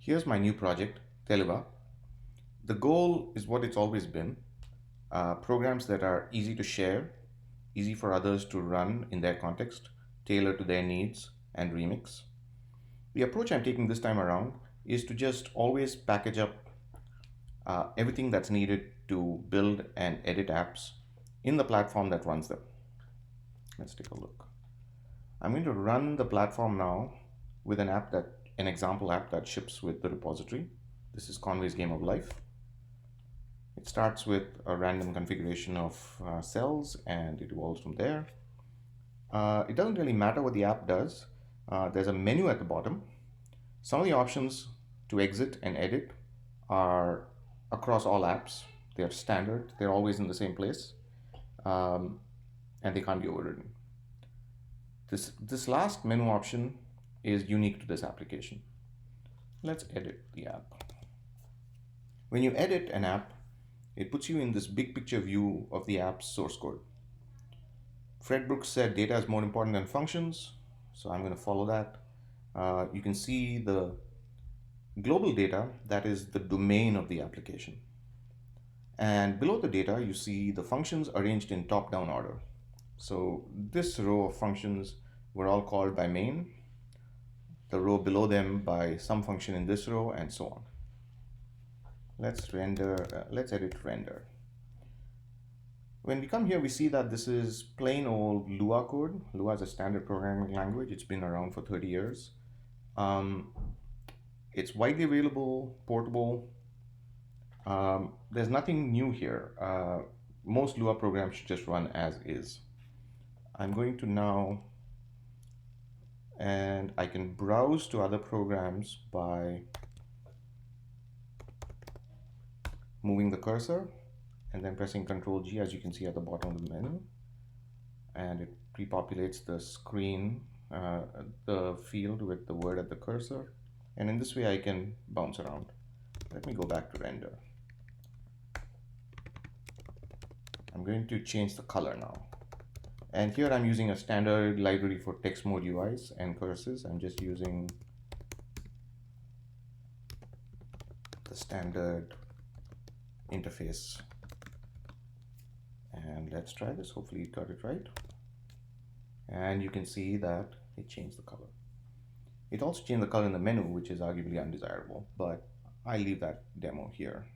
Here's my new project, Teluva. The goal is what it's always been, programs that are easy to share, easy for others to run in their context, tailored to their needs, and remix. The approach I'm taking this time around is to just always package up everything that's needed to build and edit apps in the platform that runs them. Let's take a look. I'm going to run the platform now with an example app that ships with the repository. This is Conway's Game of Life. It starts with a random configuration of cells and it evolves from there. It doesn't really matter what the app does. There's a menu at the bottom. Some of the options to exit and edit are across all apps. They're standard. They're always in the same place, and they can't be overridden. This last menu option is unique to this application. Let's edit the app. When you edit an app, it puts you in this big picture view of the app's source code. Fred Brooks said data is more important than functions, so I'm going to follow that. You can see the global data, that is the domain of the application. And below the data, you see the functions arranged in top-down order. So this row of functions were all called by main, the row below them by some function in this row, and so on. Let's edit render. When we come here, we see that this is plain old Lua code. Lua is a standard programming language. It's been around for 30 years. It's widely available, portable. There's nothing new here. Most Lua programs should just run as is. I'm going to now, and I can browse to other programs by moving the cursor and then pressing Ctrl G, as you can see at the bottom of the menu, and it pre-populates the screen, the field with the word at the cursor, and in this way I can bounce around. Let me go back to render. I'm going to change the color now. And here I'm using a standard library for text mode UIs and cursors. I'm just using the standard interface. And let's try this. Hopefully it got it right. And you can see that it changed the color. It also changed the color in the menu, which is arguably undesirable, but I leave that demo here.